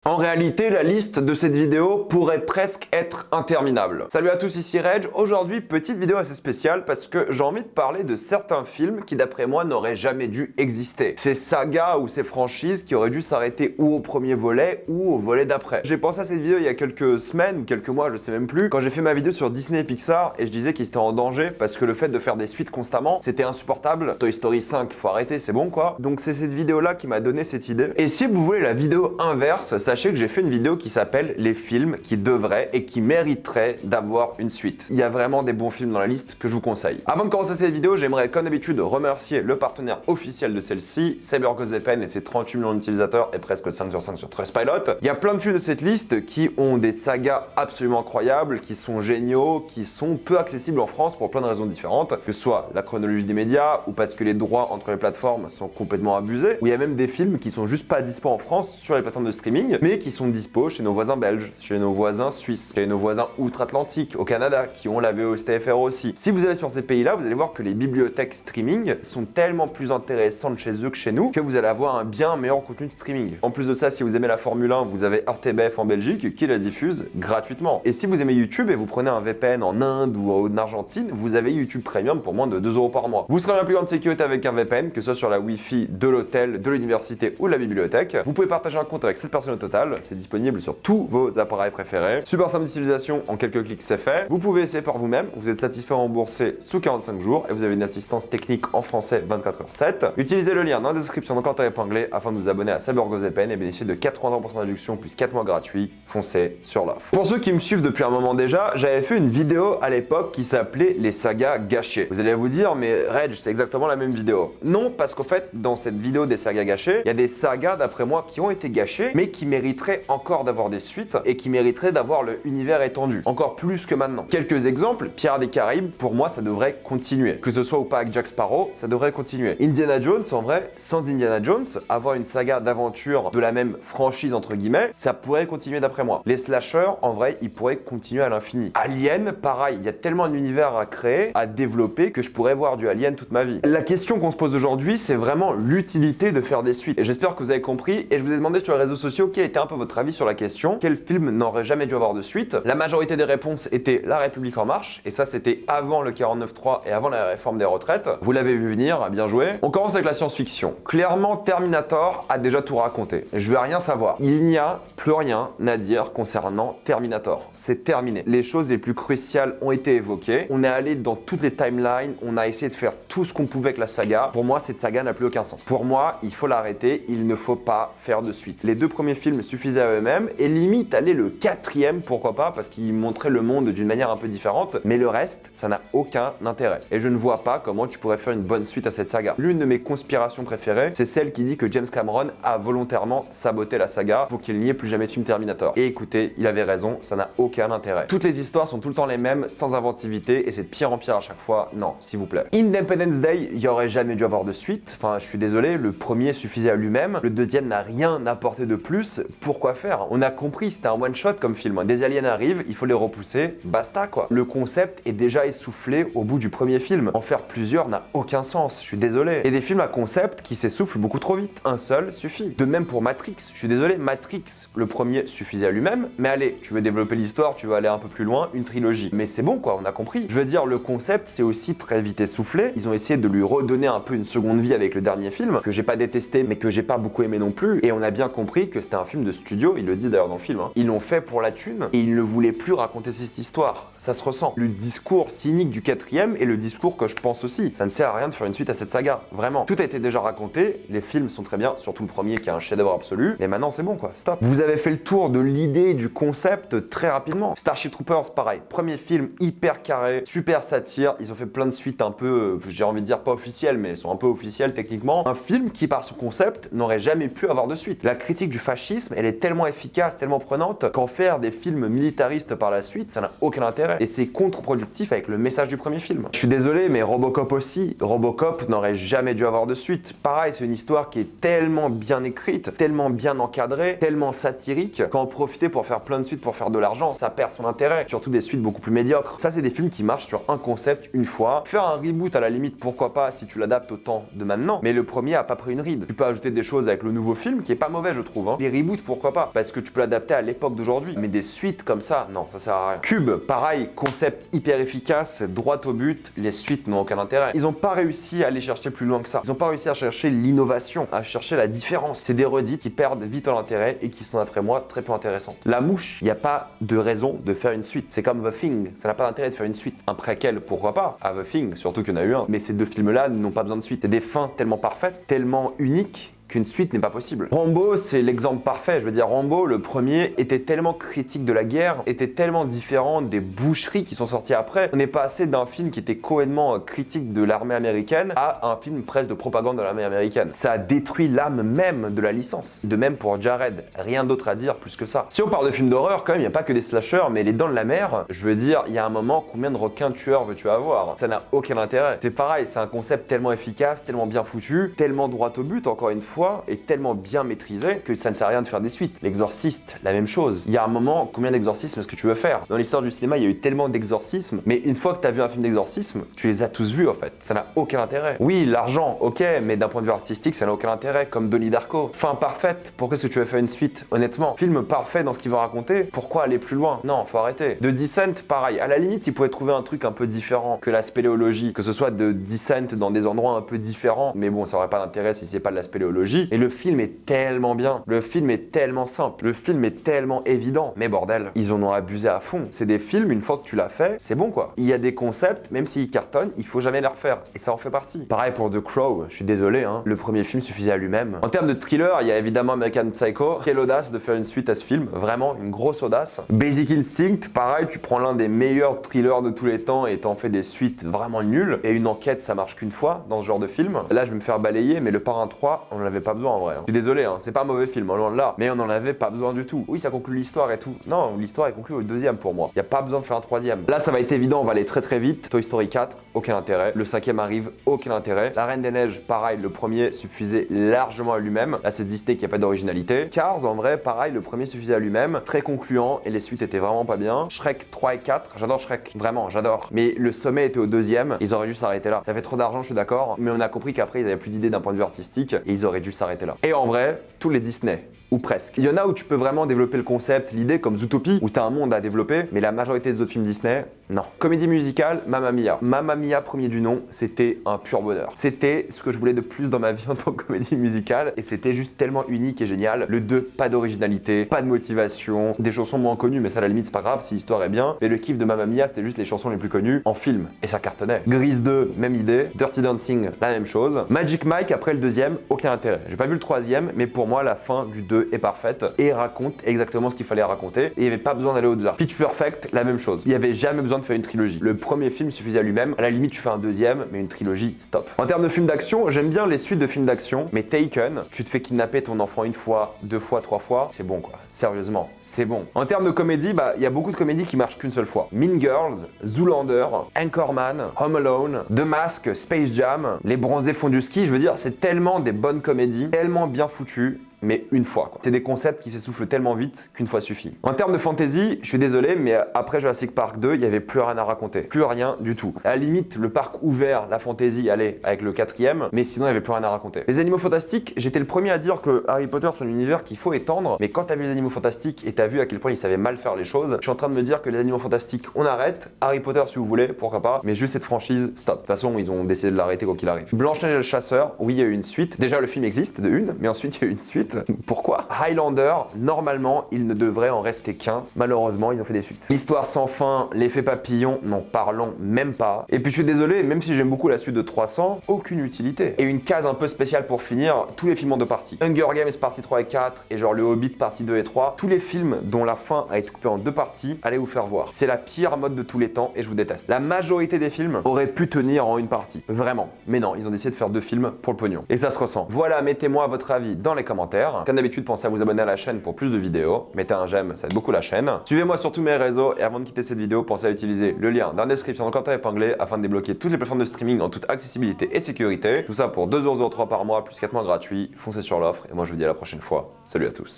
En réalité, la liste de cette vidéo pourrait presque être interminable. Salut à tous, ici Reg. Aujourd'hui, petite vidéo assez spéciale parce que j'ai envie de parler de certains films qui, d'après moi, n'auraient jamais dû exister. Ces sagas ou ces franchises qui auraient dû s'arrêter ou au premier volet ou au volet d'après. J'ai pensé à cette vidéo il y a quelques semaines ou quelques mois, je sais même plus, quand j'ai fait ma vidéo sur Disney et Pixar et je disais qu'ils étaient en danger parce que le fait de faire des suites constamment, c'était insupportable. Toy Story 5, faut arrêter, c'est bon quoi. Donc c'est cette vidéo-là qui m'a donné cette idée. Et si vous voulez la vidéo inverse, sachez que j'ai fait une vidéo qui s'appelle les films qui devraient et qui mériteraient d'avoir une suite. Il y a vraiment des bons films dans la liste que je vous conseille. Avant de commencer cette vidéo, j'aimerais comme d'habitude remercier le partenaire officiel de celle-ci, CyberGhostVPN et ses 38 millions d'utilisateurs et presque 5 sur 5 sur Trustpilot. Il y a plein de films de cette liste qui ont des sagas absolument incroyables, qui sont géniaux, qui sont peu accessibles en France pour plein de raisons différentes, que ce soit la chronologie des médias ou parce que les droits entre les plateformes sont complètement abusés, ou il y a même des films qui sont juste pas dispo en France sur les plateformes de streaming, mais qui sont dispo chez nos voisins belges, chez nos voisins suisses, chez nos voisins outre-Atlantique, au Canada, qui ont la VOSTFR aussi. Si vous allez sur ces pays-là, vous allez voir que les bibliothèques streaming sont tellement plus intéressantes chez eux que chez nous, que vous allez avoir un bien meilleur contenu de streaming. En plus de ça, si vous aimez la Formule 1, vous avez RTBF en Belgique qui la diffuse gratuitement. Et si vous aimez YouTube et vous prenez un VPN en Inde ou en Argentine, vous avez YouTube Premium pour moins de 2 € par mois. Vous serez dans la plus grande sécurité avec un VPN, que ce soit sur la Wi-Fi de l'hôtel, de l'université ou de la bibliothèque. Vous pouvez partager un compte avec 7 personnes au total, c'est disponible sur tous vos appareils préférés. Super simple d'utilisation, en quelques clics c'est fait. Vous pouvez essayer par vous-même, vous êtes satisfait remboursé sous 45 jours et vous avez une assistance technique en français 24h/7. Utilisez le lien dans la description dans le commentaire épinglé afin de vous abonner à CyberGhostVPN et bénéficier de 80% de réduction plus 4 mois gratuits. Foncez sur l'offre. Pour ceux qui me suivent depuis un moment déjà, j'avais fait une vidéo à l'époque qui s'appelait les sagas gâchées. Vous allez vous dire, mais Reg, c'est exactement la même vidéo. Non, parce qu'en fait, dans cette vidéo des sagas gâchées, il y a des sagas d'après moi qui ont été gâchées, mais qui mériteraient encore d'avoir des suites et qui mériteraient d'avoir le univers étendu, encore plus que maintenant. Quelques exemples, Pirates des Caraïbes, pour moi, ça devrait continuer. Que ce soit ou pas avec Jack Sparrow, ça devrait continuer. Indiana Jones, en vrai, sans Indiana Jones, avoir une saga d'aventure de la même franchise, entre guillemets, ça pourrait continuer d'après moi. Les slashers, en vrai, ils pourraient continuer à l'infini. Alien, pareil, il y a tellement un univers à créer, à développer, que je pourrais voir du Alien toute ma vie. La question qu'on se pose aujourd'hui, c'est vraiment l'utilité de faire des suites. Et j'espère que vous avez compris, et je vous ai demandé sur les réseaux sociaux quel était un peu votre avis sur la question. Quel film n'aurait jamais dû avoir de suite? La majorité des réponses étaient La République en marche, et ça c'était avant le 49.3 et avant la réforme des retraites. Vous l'avez vu venir, bien joué. On commence avec la science-fiction. Clairement, Terminator a déjà tout raconté. Et je veux rien savoir. Il n'y a plus rien à dire concernant Terminator. C'est terminé. Les choses les plus cruciales ont été évoquées. On est allé dans toutes les timelines, on a essayé de faire tout ce qu'on pouvait avec la saga. Pour moi, cette saga n'a plus aucun sens. Pour moi, il faut l'arrêter, il ne faut pas faire de suite. Les 2 premiers films suffisaient à eux-mêmes et limite aller le 4e, pourquoi pas, parce qu'ils montraient le monde d'une manière un peu différente, mais le reste, ça n'a aucun intérêt. Et je ne vois pas comment tu pourrais faire une bonne suite à cette saga. L'une de mes conspirations préférées, c'est celle qui dit que James Cameron a volontairement saboté la saga pour qu'il n'y ait plus jamais de film Terminator. Et écoutez, il avait raison, ça n'a aucun intérêt. Toutes les histoires sont tout le temps les mêmes, sans inventivité, et c'est de pire en pire à chaque fois. Non, s'il vous plaît. Independence Day, il n'y aurait jamais dû avoir de suite. Enfin, je suis désolé, le premier suffisait à lui-même. Le deuxième n'a rien apporté de plus. Pourquoi faire? On a compris, c'était un one-shot comme film. Des aliens arrivent, il faut les repousser, basta quoi. Le concept est déjà essoufflé au bout du premier film. En faire plusieurs n'a aucun sens, je suis désolé. Et des films à concept qui s'essoufflent beaucoup trop vite. Un seul suffit. De même pour Matrix, je suis désolé, Matrix, le premier suffisait à lui-même, mais allez, tu veux développer l'histoire, tu veux aller un peu plus loin, une trilogie. Mais c'est bon quoi, on a compris. Je veux dire, le concept c'est aussi très vite essoufflé. Ils ont essayé de lui redonner un peu une seconde vie avec le dernier film, que j'ai pas détesté, mais que j'ai pas beaucoup aimé non plus. Et on a bien compris que c'était un film de studio, il le dit d'ailleurs dans le film. Ils l'ont fait pour la thune, et ils ne voulaient plus raconter cette histoire. Ça se ressent. Le discours cynique du 4e est le discours que je pense aussi. Ça ne sert à rien de faire une suite à cette saga. Vraiment. Tout a été déjà raconté, les films sont très bien, surtout le premier qui est un chef-d'œuvre absolu. Mais maintenant c'est bon quoi, stop. Vous avez fait le tour de l'idée, du concept très rapidement. Starship Troopers, pareil. Premier film hyper carré, super satire. Ils ont fait plein de suites un peu, j'ai envie de dire pas officielles, mais elles sont un peu officielles techniquement. Un film qui, par son concept, n'aurait jamais pu avoir de suite. La critique du fascisme, elle est tellement efficace, tellement prenante, qu'en faire des films militaristes par la suite, ça n'a aucun intérêt. Et c'est contre-productif avec le message du premier film. Je suis désolé, mais Robocop aussi. Robocop n'aurait jamais dû avoir de suite. Pareil, c'est une histoire qui est tellement bien écrite, tellement bien encadrée, tellement satirique, qu'en profiter pour faire plein de suites pour faire de l'argent, ça perd son intérêt. Surtout des suites beaucoup plus médiocres. Ça, c'est des films qui marchent sur un concept une fois. Faire un reboot à la limite, pourquoi pas, si tu l'adaptes au temps de maintenant. Mais le premier a pas pris une ride. Tu peux ajouter des choses avec le nouveau film qui est pas mauvais, je trouve. Les reboots reboot, pourquoi pas? Parce que tu peux l'adapter à l'époque d'aujourd'hui. Mais des suites comme ça, non, ça sert à rien. Cube, pareil, concept hyper efficace, droit au but, les suites n'ont aucun intérêt. Ils n'ont pas réussi à aller chercher plus loin que ça. Ils n'ont pas réussi à chercher l'innovation, à chercher la différence. C'est des redites qui perdent vite en intérêt et qui sont, d'après moi, très peu intéressantes. La Mouche, il n'y a pas de raison de faire une suite. C'est comme The Thing, ça n'a pas d'intérêt de faire une suite. Un préquel, pourquoi pas? À The Thing, surtout qu'il y en a eu un. Mais ces deux films-là n'ont pas besoin de suite. C'est des fins tellement parfaites, tellement uniques, qu'une suite n'est pas possible. Rambo, c'est l'exemple parfait. Je veux dire, Rambo, le premier, était tellement critique de la guerre, était tellement différent des boucheries qui sont sorties après. On est passé d'un film qui était complètement critique de l'armée américaine à un film presque de propagande de l'armée américaine. Ça a détruit l'âme même de la licence. De même pour Jared. Rien d'autre à dire plus que ça. Si on parle de films d'horreur, quand même, il n'y a pas que des slashers, mais les Dents de la Mer, je veux dire, il y a un moment, combien de requins tueurs veux-tu avoir? Ça n'a aucun intérêt. C'est pareil, c'est un concept tellement efficace, tellement bien foutu, tellement droit au but, encore une fois, est tellement bien maîtrisé que ça ne sert à rien de faire des suites. L'Exorciste, la même chose. Il y a un moment, combien d'exorcismes est-ce que tu veux faire? Dans l'histoire du cinéma, il y a eu tellement d'exorcismes, mais une fois que tu as vu un film d'exorcisme, tu les as tous vus en fait. Ça n'a aucun intérêt. Oui, l'argent, ok, mais d'un point de vue artistique, ça n'a aucun intérêt, comme Donnie Darko. Fin parfaite, pourquoi est-ce que tu veux faire une suite? Honnêtement, film parfait dans ce qu'il va raconter, pourquoi aller plus loin? Non, faut arrêter. De Descent, pareil. À la limite, il pouvait trouver un truc un peu différent que la spéléologie, que ce soit de Descent dans des endroits un peu différents, mais bon, ça aurait pas d'intérêt si c'est pas de la spéléologie. Et le film est tellement bien, le film est tellement simple, le film est tellement évident. Mais bordel, ils en ont abusé à fond. C'est des films, une fois que tu l'as fait, c'est bon quoi. Il y a des concepts, même s'ils cartonnent, il faut jamais les refaire. Et ça en fait partie. Pareil pour The Crow, je suis désolé, hein. Le premier film suffisait à lui-même. En termes de thriller, il y a évidemment American Psycho. Quelle audace de faire une suite à ce film, vraiment une grosse audace. Basic Instinct, pareil, tu prends l'un des meilleurs thrillers de tous les temps et t'en fais des suites vraiment nulles. Et une enquête, ça marche qu'une fois dans ce genre de film. Là, je vais me faire balayer, mais Le Parrain 3, on n'en avait pas besoin en vrai. Je suis désolé, hein, c'est pas un mauvais film, loin de là, mais on n'en avait pas besoin du tout. Oui, ça conclut l'histoire et tout. Non, l'histoire est conclue au deuxième pour moi. Il n'y a pas besoin de faire un troisième. Là, ça va être évident, on va aller très très vite. Toy Story 4, aucun intérêt. Le cinquième arrive, aucun intérêt. La Reine des Neiges, pareil, le premier suffisait largement à lui-même. Là, c'est Disney qui n'a pas d'originalité. Cars, en vrai, pareil, le premier suffisait à lui-même. Très concluant et les suites étaient vraiment pas bien. Shrek 3 et 4, j'adore Shrek, vraiment, j'adore. Mais le sommet était au deuxième, ils auraient dû s'arrêter là. Ça fait trop d'argent, je suis d'accord, mais on a compris qu'après, ils avaient plus d'idées d'un point de vue artistique et ils auraient dû s'arrêter là. Et en vrai, tous les Disney, ou presque. Il y en a où tu peux vraiment développer le concept, l'idée, comme Zootopie, où tu as un monde à développer, mais la majorité des autres films Disney, non. Comédie musicale, Mamma Mia. Mamma Mia, premier du nom, c'était un pur bonheur. C'était ce que je voulais de plus dans ma vie en tant que comédie musicale, et c'était juste tellement unique et génial. Le 2, pas d'originalité, pas de motivation, des chansons moins connues, mais ça à la limite c'est pas grave si l'histoire est bien. Mais le kiff de Mamma Mia, c'était juste les chansons les plus connues en film, et ça cartonnait. Grease 2, même idée. Dirty Dancing, la même chose. Magic Mike, après le deuxième, aucun intérêt. J'ai pas vu le troisième, mais pour moi, la fin du 2 est parfaite et raconte exactement ce qu'il fallait raconter et il n'y avait pas besoin d'aller au-delà. Pitch Perfect, la même chose. Il n'y avait jamais besoin de faire une trilogie. Le premier film suffisait à lui-même. À la limite, tu fais un deuxième, mais une trilogie, stop. En termes de films d'action, j'aime bien les suites de films d'action, mais Taken, tu te fais kidnapper ton enfant une fois, deux fois, trois fois, c'est bon quoi. Sérieusement, c'est bon. En termes de comédie, il y a beaucoup de comédies qui marchent qu'une seule fois. Mean Girls, Zoolander, Anchorman, Home Alone, The Mask, Space Jam, Les Bronzés font du ski, je veux dire, c'est tellement des bonnes comédies, tellement bien foutues, mais une fois quoi. C'est des concepts qui s'essoufflent tellement vite qu'une fois suffit. En termes de fantasy, je suis désolé, mais après Jurassic Park 2, il n'y avait plus rien à raconter. Plus rien du tout. À la limite, le parc ouvert, la fantasy, allez, avec le quatrième, mais sinon il n'y avait plus rien à raconter. Les animaux fantastiques, j'étais le premier à dire que Harry Potter c'est un univers qu'il faut étendre, mais quand t'as vu les animaux fantastiques et t'as vu à quel point ils savaient mal faire les choses, je suis en train de me dire que les animaux fantastiques, on arrête. Harry Potter si vous voulez, pourquoi pas, mais juste cette franchise, stop. De toute façon, ils ont décidé de l'arrêter quoi qu'il arrive. Blanche-Neige et le chasseur, oui, il y a eu une suite. Déjà, le film existe de une, mais ensuite il y a eu une suite. Pourquoi? Highlander, normalement, il ne devrait en rester qu'un. Malheureusement, ils ont fait des suites. L'histoire sans fin, l'effet papillon, n'en parlons même pas. Et puis je suis désolé, même si j'aime beaucoup la suite de 300, aucune utilité. Et une case un peu spéciale pour finir, tous les films en deux parties. Hunger Games partie 3 et 4, et genre le Hobbit partie 2 et 3. Tous les films dont la fin a été coupée en deux parties, allez vous faire voir. C'est la pire mode de tous les temps et je vous déteste. La majorité des films auraient pu tenir en une partie. Vraiment. Mais non, ils ont décidé de faire deux films pour le pognon. Et ça se ressent. Voilà, mettez-moi votre avis dans les commentaires. Comme d'habitude, pensez à vous abonner à la chaîne pour plus de vidéos. Mettez un j'aime, ça aide beaucoup la chaîne. Suivez-moi sur tous mes réseaux et avant de quitter cette vidéo, pensez à utiliser le lien dans la description dans le commentaire épinglé afin de débloquer toutes les plateformes de streaming en toute accessibilité et sécurité. Tout ça pour 2,03€ par mois plus 4 mois gratuits. Foncez sur l'offre et moi je vous dis à la prochaine fois. Salut à tous.